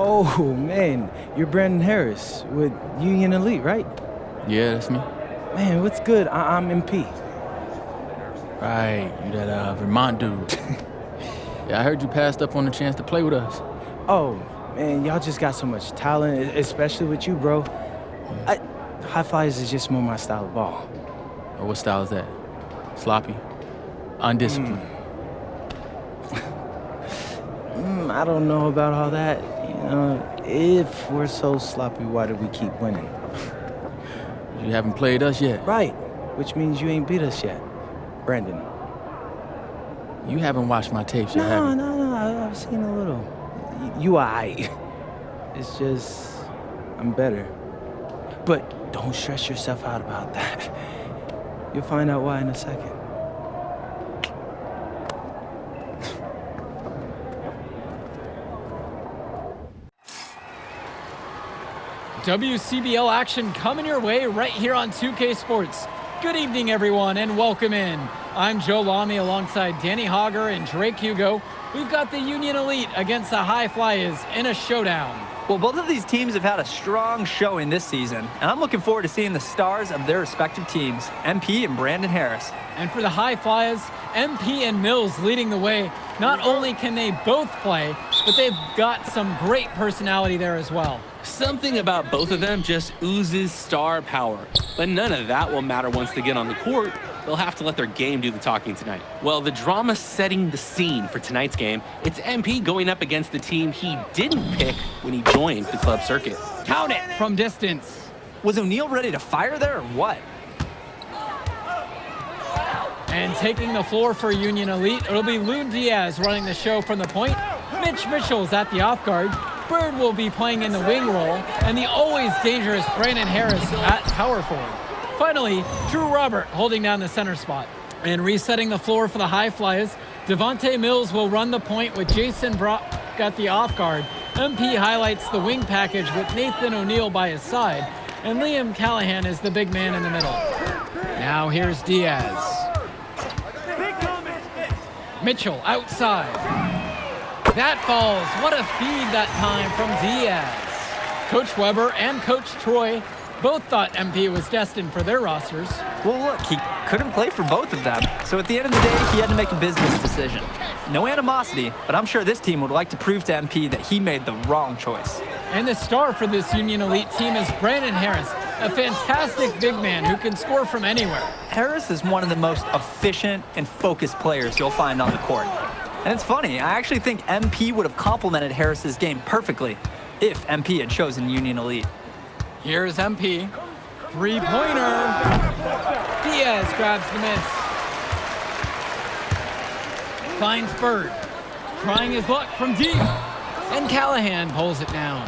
Oh, man, you're Brandon Harris with Union Elite, right? Yeah, that's me. Man, what's good? I'm MP. Right, you that Vermont dude. Yeah, I heard you passed up on the chance to play with us. Oh, man, y'all just got so much talent, especially with you, bro. High flyers is just more my style of ball. Or what style is that? Sloppy? Undisciplined? I don't know about all that. You know, if we're so sloppy, why do we keep winning? You haven't played us yet. Right, which means you ain't beat us yet, Brandon. You haven't watched my tapes yet, have you? No, I've seen a little. You aight. It's just, I'm better. But don't stress yourself out about that. You'll find out why in a second. WCBL action coming your way right here on 2K Sports. Good evening, everyone, and welcome in. I'm Joe Lamy alongside Danny Hogger and Drake Hugo. We've got the Union Elite against the High Flyers in a showdown. Well, both of these teams have had a strong showing this season, and I'm looking forward to seeing the stars of their respective teams, MP and Brandon Harris. And for the High Flyers, MP and Mills leading the way. Not only can they both play, but they've got some great personality there as well. Something about both of them just oozes star power. But none of that will matter once they get on the court. They'll have to let their game do the talking tonight. Well, the drama setting the scene for tonight's game, it's MP going up against the team he didn't pick when he joined the club circuit. Count it from distance. Was O'Neal ready to fire there or what? And taking the floor for Union Elite, it'll be Lou Diaz running the show from the point. Mitch Mitchell's at the off guard. Bird will be playing in the wing role, and the always dangerous Brandon Harris at power forward. Finally, Drew Robert holding down the center spot. And resetting the floor for the High Flyers, Devontae Mills will run the point with Jason Brock at the off guard. MP highlights the wing package with Nathan O'Neal by his side, and Liam Callahan is the big man in the middle. Now here's Diaz. Mitchell outside. That falls. What a feed that time from Diaz. Coach Weber and Coach Troy both thought MP was destined for their rosters. Well, look, he couldn't play for both of them. So at the end of the day, he had to make a business decision. No animosity, but I'm sure this team would like to prove to MP that he made the wrong choice. And the star for this Union Elite team is Brandon Harris, a fantastic big man who can score from anywhere. Harris is one of the most efficient and focused players you'll find on the court. And it's funny, I actually think MP would have complemented Harris's game perfectly if MP had chosen Union Elite. Here's MP. Three-pointer. Diaz grabs the miss. Finds Bird. Trying his luck from deep. And Callahan pulls it down.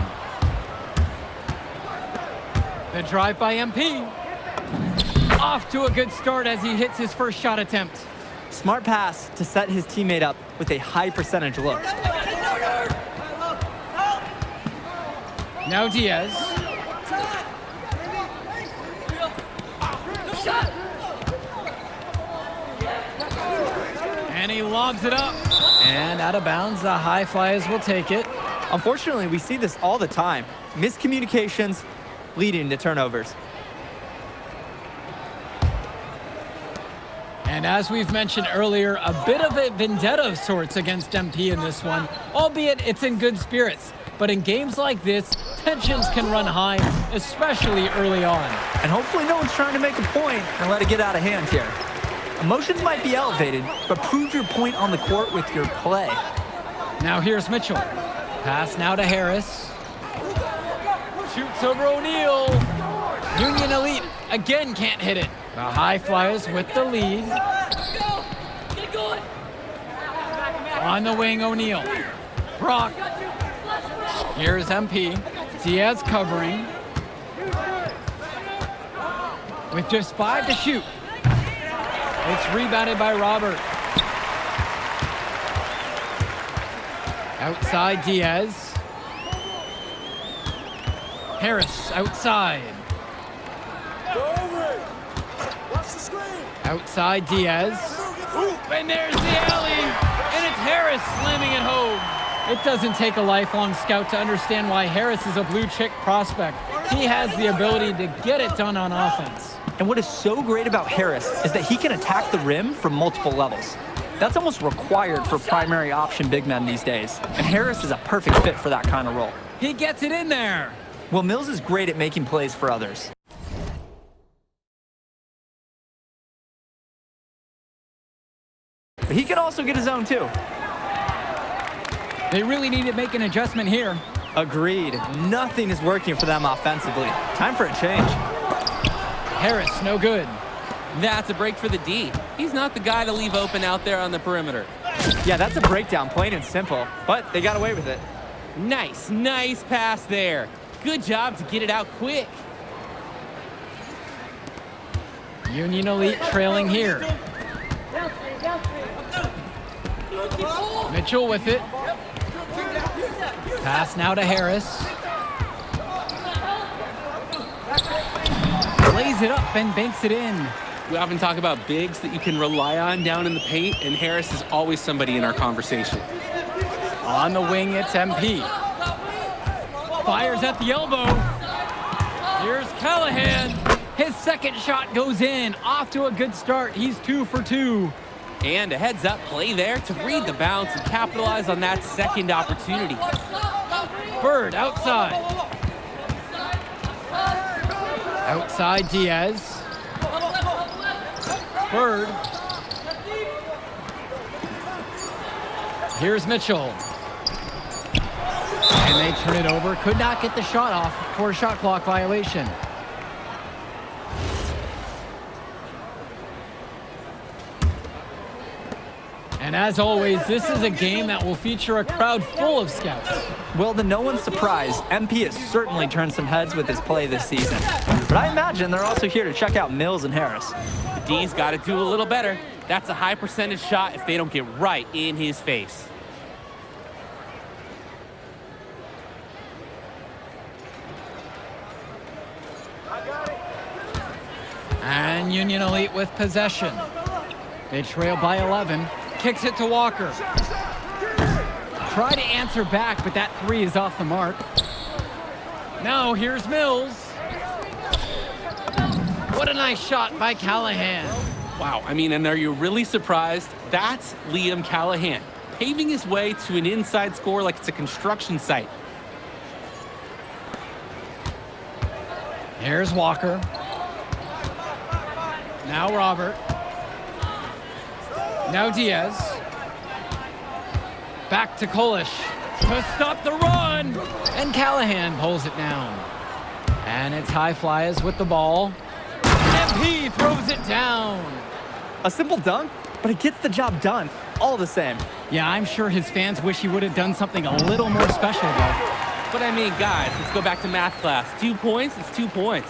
The drive by MP. Off to a good start as he hits his first shot attempt. Smart pass to set his teammate up with a high percentage look. Now Diaz. And he lobs it up. And out of bounds, the High Flyers will take it. Unfortunately, we see this all the time. Miscommunications leading to turnovers. And as we've mentioned earlier, a bit of a vendetta of sorts against MP in this one, albeit it's in good spirits. But in games like this, tensions can run high, especially early on. And hopefully no one's trying to make a point and let it get out of hand here. Emotions might be elevated, but prove your point on the court with your play. Now here's Mitchell. Pass now to Harris. Shoots over O'Neal. Union Elite again can't hit it. The High Flyers with the lead. On the wing, O'Neal. Brock. Here's MP. Diaz covering. With just 5 to shoot. It's rebounded by Robert. Outside Diaz. Harris outside. Outside Diaz. And there's the alley. And it's Harris slamming it home. It doesn't take a lifelong scout to understand why Harris is a blue-chip prospect. He has the ability to get it done on offense. And what is so great about Harris is that he can attack the rim from multiple levels. That's almost required for primary option big men these days. And Harris is a perfect fit for that kind of role. He gets it in there. Well, Mills is great at making plays for others. But he can also get his own too. They really need to make an adjustment here. Agreed. Nothing is working for them offensively. Time for a change. Harris, no good. That's a break for the D. He's not the guy to leave open out there on the perimeter. Yeah, that's a breakdown, plain and simple. But they got away with it. Nice pass there. Good job to get it out quick. Union Elite trailing here. Mitchell with it. Pass now to Harris. Lays it up and banks it in. We often talk about bigs that you can rely on down in the paint, and Harris is always somebody in our conversation. On the wing, it's MP. Fires at the elbow. Here's Callahan. His second shot goes in. Off to a good start. He's 2 for 2. And a heads-up play there to read the bounce and capitalize on that second opportunity. Bird outside. Outside Diaz. Bird. Here's Mitchell. And they turn it over. Could not get the shot off for a shot clock violation. And as always, this is a game that will feature a crowd full of scouts. Well, to no one's surprise, MP has certainly turned some heads with his play this season. But I imagine they're also here to check out Mills and Harris. The D's got to do a little better. That's a high percentage shot if they don't get right in his face. And Union Elite with possession. They trail by 11. Kicks it to Walker. Try to answer back, but that 3 is off the mark. Now here's Mills. What a nice shot by Callahan. Wow, I mean, and are you really surprised? That's Liam Callahan, paving his way to an inside score like it's a construction site. Here's Walker. Now Robert. Now Diaz. Back to Kolish to stop the run. And Callahan pulls it down. And it's High Flyers with the ball. MP throws it down. A simple dunk, but it gets the job done, all the same. Yeah, I'm sure his fans wish he would have done something a little more special, though. But I mean, guys, let's go back to math class. 2 points, it's 2 points.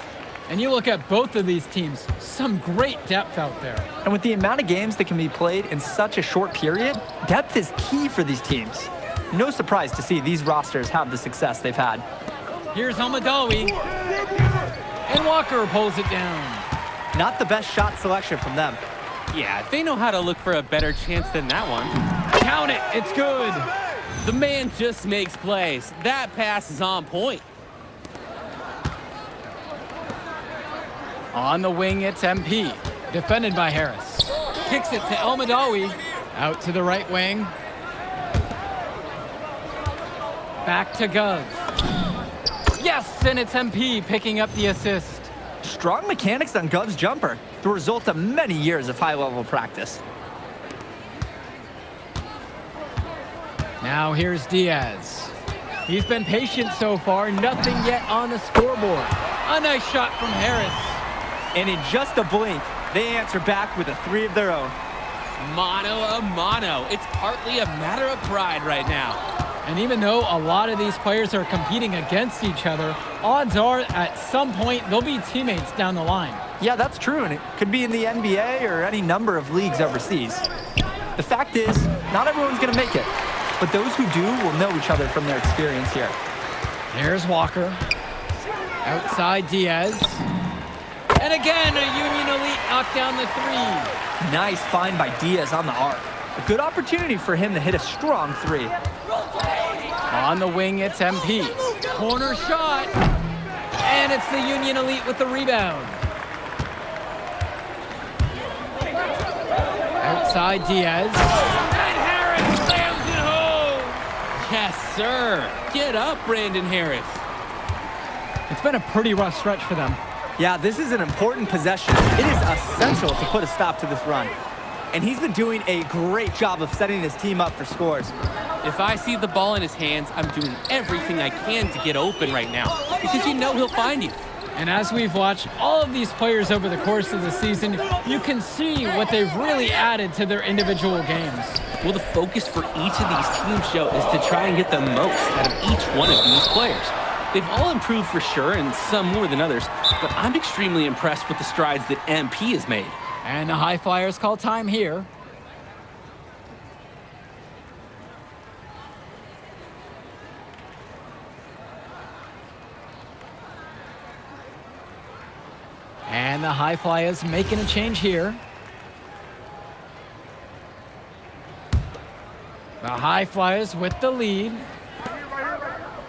And you look at both of these teams, some great depth out there. And with the amount of games that can be played in such a short period, depth is key for these teams. No surprise to see these rosters have the success they've had. Here's Almadawi. And Walker pulls it down. Not the best shot selection from them. Yeah, they know how to look for a better chance than that one. Count it, it's good. The man just makes plays. That pass is on point. On the wing, it's MP. Defended by Harris. Kicks it to Almadawi. Out to the right wing. Back to Gov. Yes, and it's MP picking up the assist. Strong mechanics on Gov's jumper, the result of many years of high-level practice. Now here's Diaz. He's been patient so far, nothing yet on the scoreboard. A nice shot from Harris. And in just a blink, they answer back with a 3 of their own. Mano a mano. It's partly a matter of pride right now. And even though a lot of these players are competing against each other, odds are at some point they'll be teammates down the line. Yeah, that's true, and it could be in the NBA or any number of leagues overseas. The fact is, not everyone's going to make it, but those who do will know each other from their experience here. Here's Walker. Outside Diaz. And again, a Union Elite knocked down the 3. Nice find by Diaz on the arc. A good opportunity for him to hit a strong 3. On the wing, it's MP. Corner shot. And it's the Union Elite with the rebound. Outside Diaz. And Harris slams it home. Yes, sir. Get up, Brandon Harris. It's been a pretty rough stretch for them. Yeah, this is an important possession. It is essential to put a stop to this run. And he's been doing a great job of setting his team up for scores. If I see the ball in his hands, I'm doing everything I can to get open right now because you know he'll find you. And as we've watched all of these players over the course of the season, you can see what they've really added to their individual games. Well, the focus for each of these teams, Joe, is to try and get the most out of each one of these players. They've all improved for sure, and some more than others, but I'm extremely impressed with the strides that MP has made. And the High Flyers call time here. And the High Flyers making a change here. The High Flyers with the lead.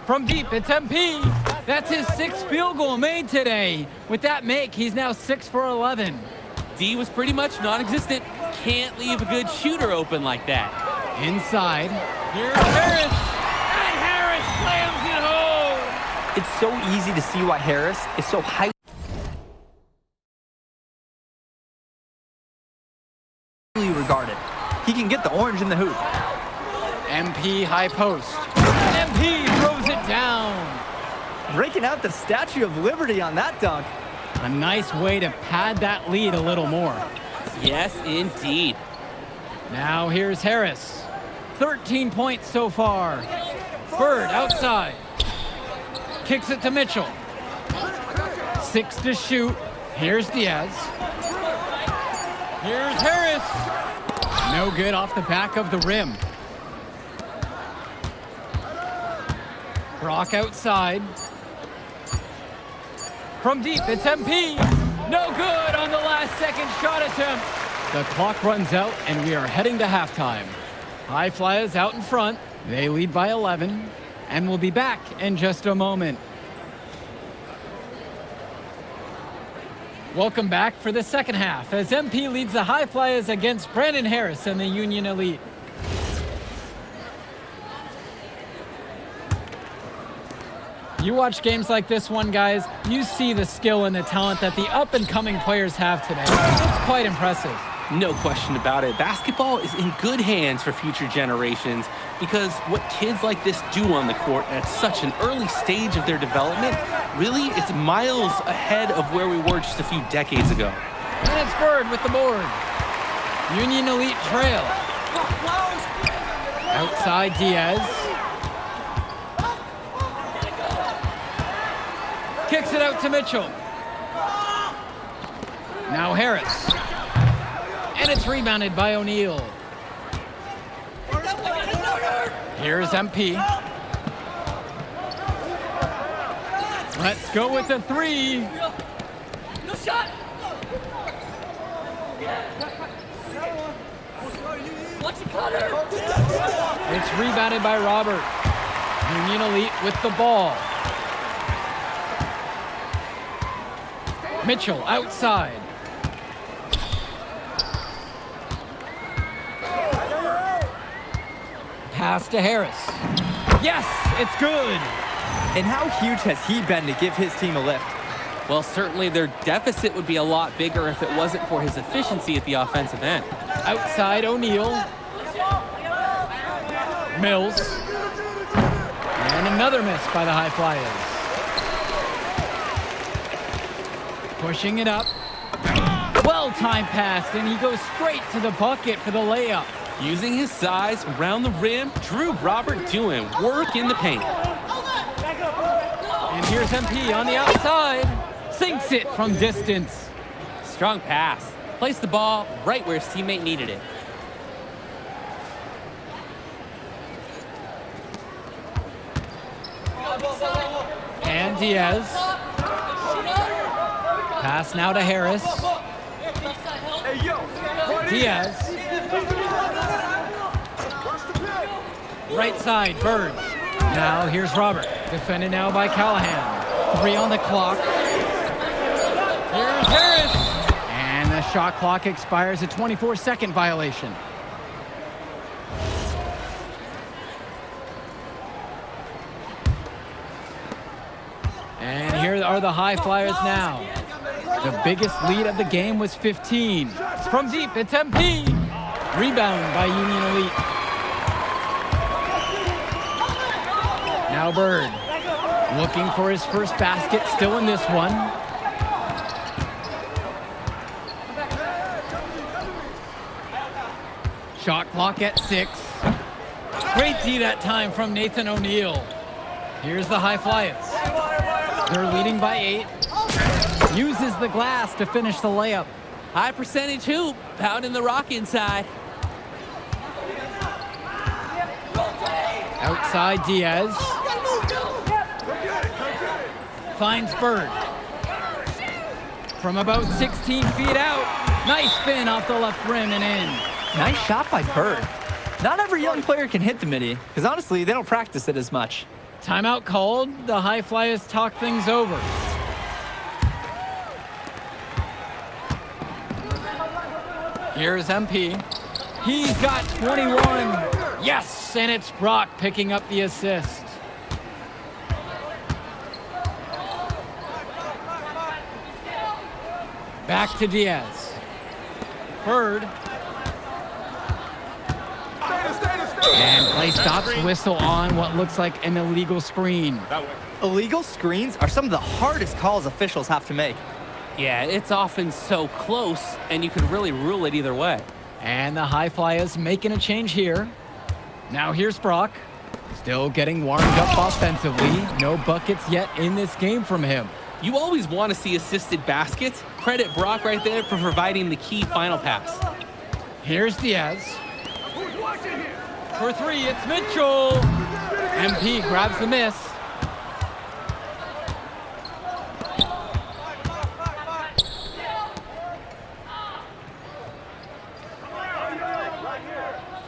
From deep, it's MP. That's his 6th field goal made today. With that make, he's now 6 for 11. D was pretty much non-existent. Can't leave a good shooter open like that. Inside. Here's Harris. And Harris slams it home. It's so easy to see why Harris is so highly regarded. He can get the orange in the hoop. MP high post. MP throws it down. Breaking out the Statue of Liberty on that dunk. A nice way to pad that lead a little more. Yes, indeed. Now here's Harris. 13 points so far. Bird outside. Kicks it to Mitchell. 6 to shoot. Here's Diaz. Here's Harris. No good off the back of the rim. Brock outside. From deep, it's MP. No good on the last second shot attempt. The clock runs out and we are heading to halftime. High Flyers out in front. They lead by 11 and we'll be back in just a moment. Welcome back for the second half as MP leads the High Flyers against Brandon Harris and the Union Elite. You watch games like this one, guys, you see the skill and the talent that the up-and-coming players have today. It's quite impressive. No question about it. Basketball is in good hands for future generations because what kids like this do on the court at such an early stage of their development, really, it's miles ahead of where we were just a few decades ago. And it's Bird with the board. Union Elite trail. Outside Diaz. Kicks it out to Mitchell. Now Harris. And it's rebounded by O'Neal. Here's MP. Let's go with the 3. No shot. Watch it, Connor. It's rebounded by Robert. Union Elite with the ball. Mitchell outside. Pass to Harris. Yes, it's good. And how huge has he been to give his team a lift? Well, certainly their deficit would be a lot bigger if it wasn't for his efficiency at the offensive end. Outside O'Neal. Mills. And another miss by the High Flyers. Pushing it up. Well-timed pass, and he goes straight to the bucket for the layup. Using his size around the rim, Drew Robert doing work in the paint. And here's MP on the outside. Sinks it from distance. Strong pass. Placed the ball right where his teammate needed it. And Diaz. Pass now to Harris. Diaz. Right side, Bird. Now here's Robert, defended now by Callahan. 3 on the clock. Here's Harris. And the shot clock expires, a 24-second violation. And here are the high flyers now. The biggest lead of the game was 15. From deep, it's MP. Rebound by Union Elite. Now Bird, looking for his first basket, still in this one. Shot clock at 6. Great D that time from Nathan O'Neal. Here's the high flyers. They're leading by 8. Uses the glass to finish the layup. High percentage hoop, pounding the rock inside. Outside Diaz. Finds Bird. From about 16 feet out. Nice spin off the left rim and in. Nice shot by Bird. Not every young player can hit the midi, because honestly, they don't practice it as much. Timeout called. The high flyers talk things over. Here's MP. He's got 21. Yes, and it's Brock picking up the assist. Back to Diaz. Bird. And play stops, whistle on what looks like an illegal screen. Illegal screens are some of the hardest calls officials have to make. Yeah, it's often so close, and you could really rule it either way. And the high flyers making a change here. Now here's Brock. Still getting warmed up offensively. No buckets yet in this game from him. You always want to see assisted baskets. Credit Brock right there for providing the key final pass. Here's Diaz. For 3, it's Mitchell. MP grabs the miss.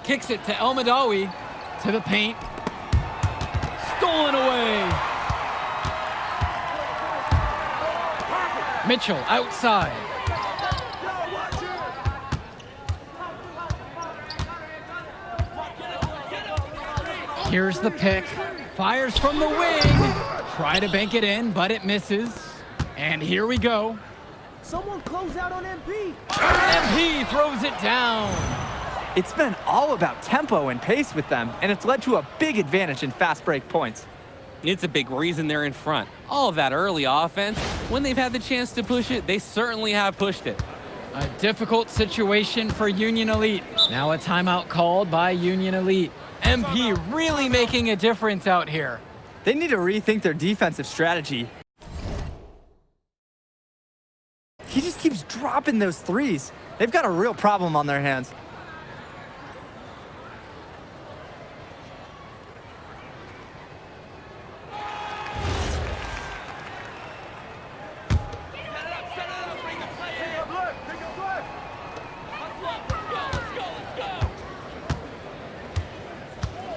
Kicks it to Elmadawi. To the paint. Stolen away. Mitchell outside. Here's the pick. Fires from the wing. Try to bank it in, but it misses. And here we go. Someone close out on MP. MP throws it down. It's been all about tempo and pace with them, and it's led to a big advantage in fast break points. It's a big reason they're in front. All of that early offense, when they've had the chance to push it, they certainly have pushed it. A difficult situation for Union Elite. Now a timeout called by Union Elite. MP really making a difference out here. They need to rethink their defensive strategy. He just keeps dropping those threes. They've got a real problem on their hands.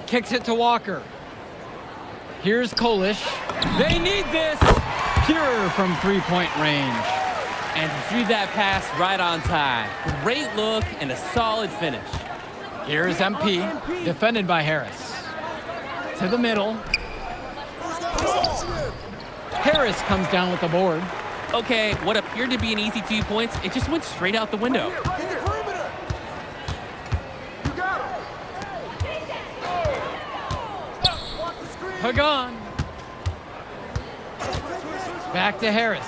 Kicks it to Walker. Here's Kolish. They need this. Pure from three-point range. And threw that pass right on time. Great look and a solid finish. Here's MP, defended by Harris. To the middle. Harris comes down with the board. Okay, what appeared to be an easy 2 points, it just went straight out the window. Pagan. Back to Harris.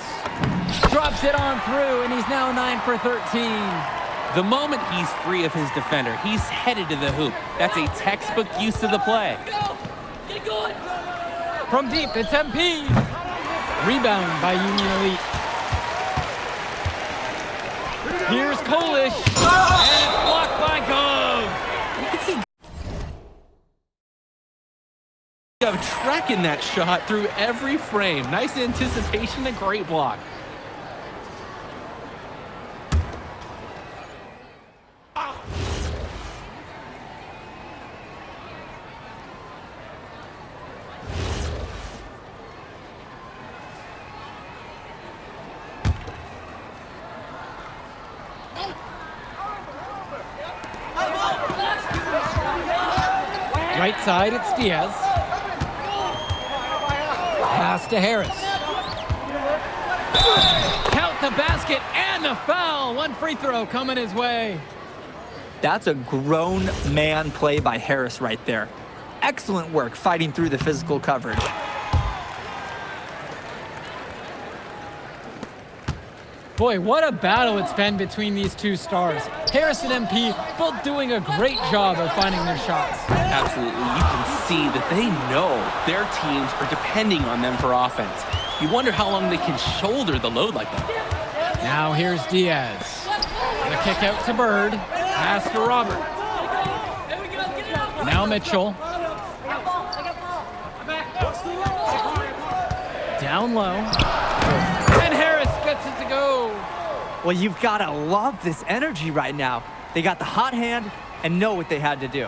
Drops it on through, and he's now 9 for 13. The moment he's free of his defender, he's headed to the hoop. That's a textbook use of the play. Go! Get going! From deep, it's MP. Rebound by Union Elite. Here's Kolish. And it's blocked by Gove. You can see of tracking that shot through every frame. Nice anticipation, a great block. Right side, it's Diaz. Pass to Harris. Count the basket and the foul. One free throw coming his way. That's a grown man play by Harris right there. Excellent work fighting through the physical coverage. Boy, what a battle it's been between these two stars. Harris and MP both doing a great job of finding their shots. Absolutely. You can see that they know their teams are depending on them for offense. You wonder how long they can shoulder the load like that. Now here's Diaz. The kick out to Bird. Pass to Robert. Now Mitchell. Down low. And Harris gets it to go. Well, you've got to love this energy right now. They got the hot hand and know what they had to do.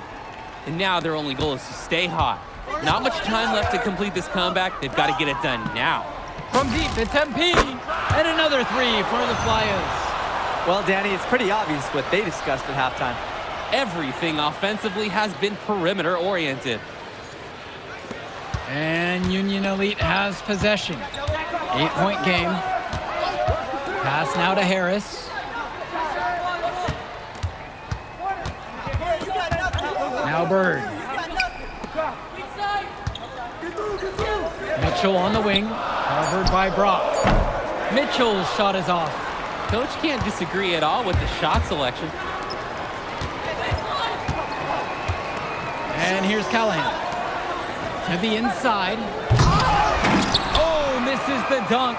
And now their only goal is to stay hot. Not much time left to complete this comeback. They've got to get it done now. From deep, it's MP. And another three for the Flyers. Well, Danny, it's pretty obvious what they discussed at halftime. Everything offensively has been perimeter oriented. And Union Elite has possession. 8-point game. Pass now to Harris. Now Bird. Mitchell on the wing, covered by Brock. Mitchell's shot is off. Coach can't disagree at all with the shot selection. And here's Callahan. To the inside. Oh, misses the dunk.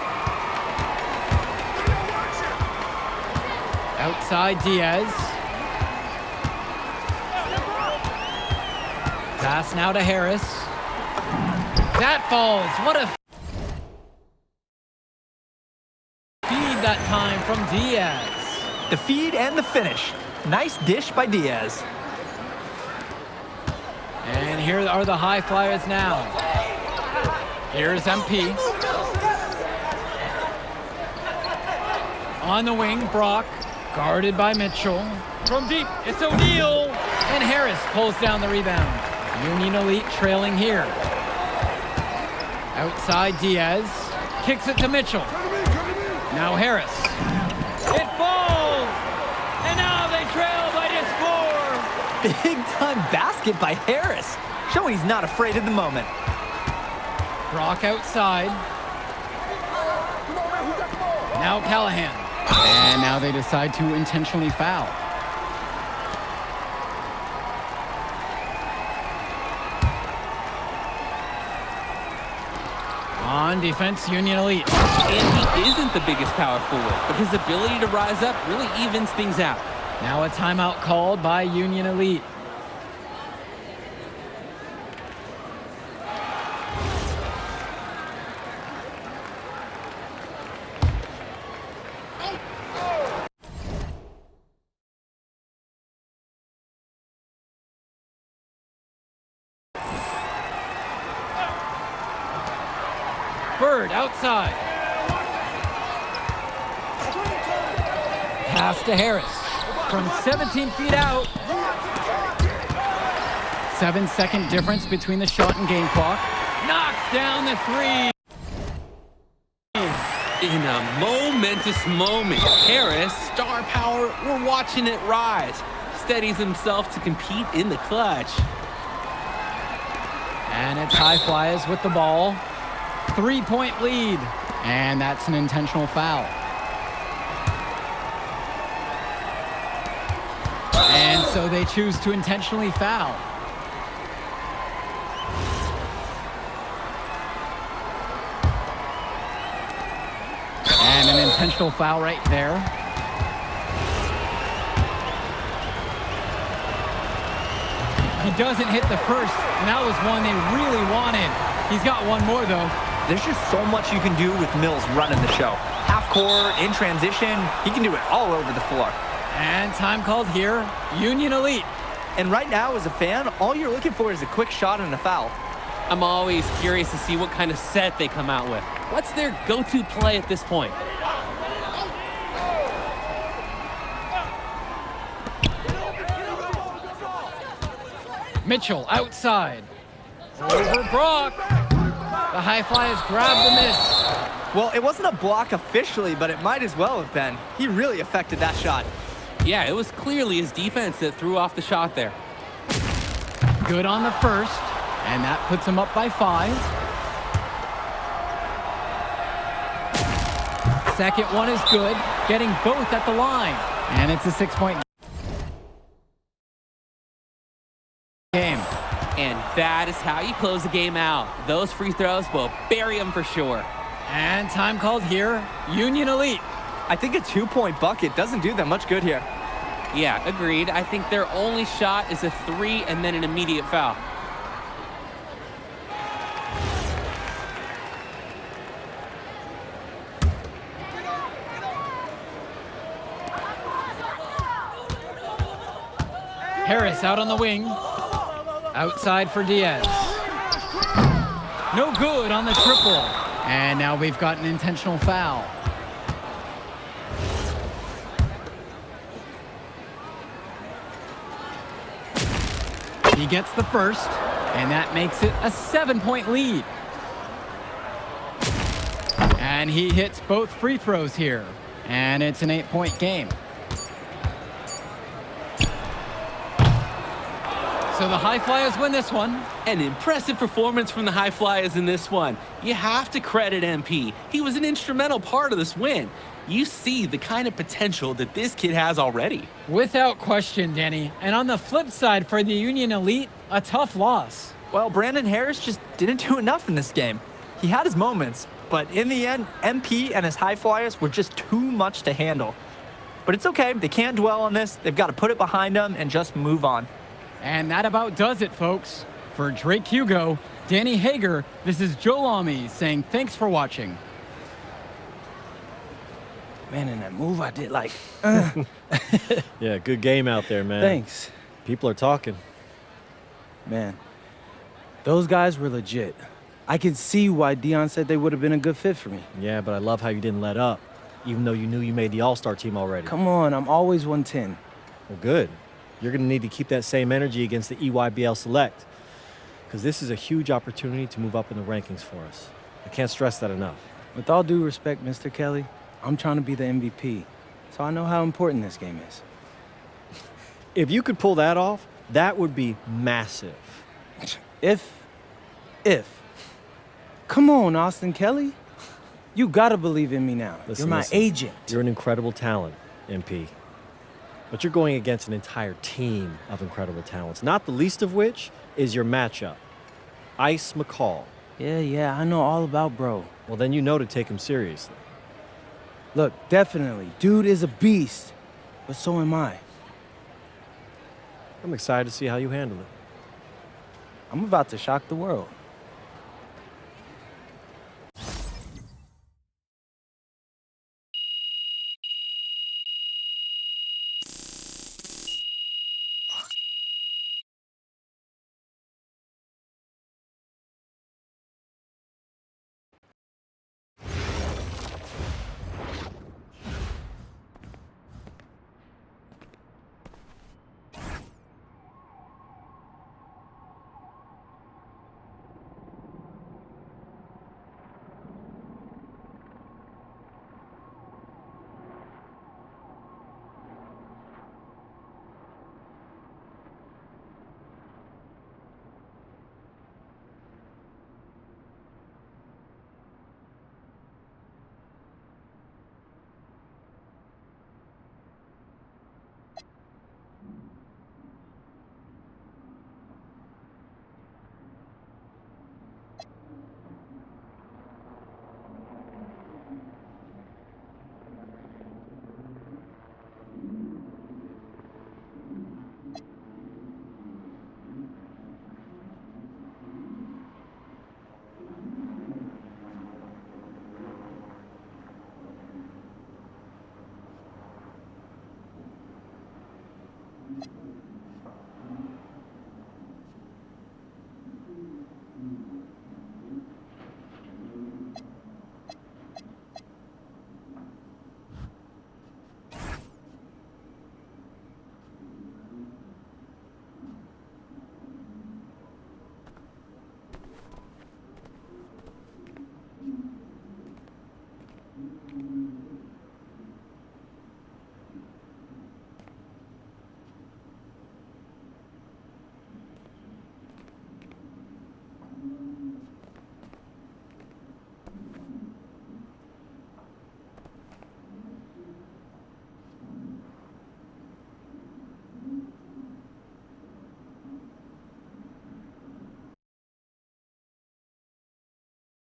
Outside Diaz. Pass now to Harris. That falls. What a feed that time from Diaz. The feed and the finish. Nice dish by Diaz. And here are the High Flyers now. Here's MP. On the wing, Brock, guarded by Mitchell. From deep, it's O'Neal. And Harris pulls down the rebound. Union Elite trailing here. Outside Diaz, kicks it to Mitchell. Now Harris. It falls! And now they trail by just 4. Big-time basket by Harris. Showing he's not afraid of the moment. Brock outside. Now Callahan. And now they decide to intentionally foul. On defense, Union Elite. And he isn't the biggest power forward, but his ability to rise up really evens things out. Now a timeout called by Union Elite. Bird outside. Pass to Harris. From 17 feet out. 7-second difference between the shot and game clock. Knocks down the 3. In a momentous moment, Harris, star power, we're watching it rise. Steadies himself to compete in the clutch. And it's High Flyers with the ball. 3-point lead. And that's an intentional foul. And so they choose to intentionally foul. And an intentional foul right there. He doesn't hit the first, and that was one they really wanted. He's got one more, though. There's just so much you can do with Mills running the show. Half court, in transition, he can do it all over the floor. And time called here, Union Elite. And right now, as a fan, all you're looking for is a quick shot and a foul. I'm always curious to see what kind of set they come out with. What's their go-to play at this point? Mitchell outside. Over Brock. The high fly has grabbed the miss. Well, it wasn't a block officially, but it might as well have been. He really affected that shot. Yeah, it was clearly his defense that threw off the shot there. Good on the first, and that puts him up by 5. Second one is good, getting both at the line. And it's a 6-point game. And that is how you close a game out. Those free throws will bury him for sure. And time called here, Union Elite. I think a 2-point bucket doesn't do them much good here. Yeah, agreed. I think their only shot is a 3 and then an immediate foul. Harris out on the wing. Outside for Diaz. No good on the triple. And now we've got an intentional foul. He gets the first, and that makes it a 7-point lead. And he hits both free throws here, and it's an 8-point game. So the High Flyers win this one. An impressive performance from the High Flyers in this one. You have to credit MP. He was an instrumental part of this win. You see the kind of potential that this kid has already. Without question, Danny. And on the flip side for the Union Elite, a tough loss. Well, Brandon Harris just didn't do enough in this game. He had his moments, but in the end, MP and his High Flyers were just too much to handle. But it's okay. They can't dwell on this. They've got to put it behind them and just move on. And that about does it, folks. For Drake Hugo, Danny Hager, this is Joe Lamy saying thanks for watching. Man, in that move I did, like, Yeah, good game out there, man. Thanks. People are talking. Man, those guys were legit. I can see why Dion said they would have been a good fit for me. Yeah, but I love how you didn't let up, even though you knew you made the All-Star team already. Come on, I'm always 110. Well, good. You're going to need to keep that same energy against the EYBL Select, because this is a huge opportunity to move up in the rankings for us. I can't stress that enough. With all due respect, Mr. Kelly, I'm trying to be the MVP, so I know how important this game is. If you could pull that off, that would be massive. If. Come on, Austin Kelly. You gotta believe in me now. Listen, You're my agent. You're an incredible talent, MP. But you're going against an entire team of incredible talents, not the least of which is your matchup, Ice McCall. Yeah, I know all about bro. Well, then you know to take him seriously. Look, definitely, dude is a beast, but so am I. I'm excited to see how you handle it. I'm about to shock the world.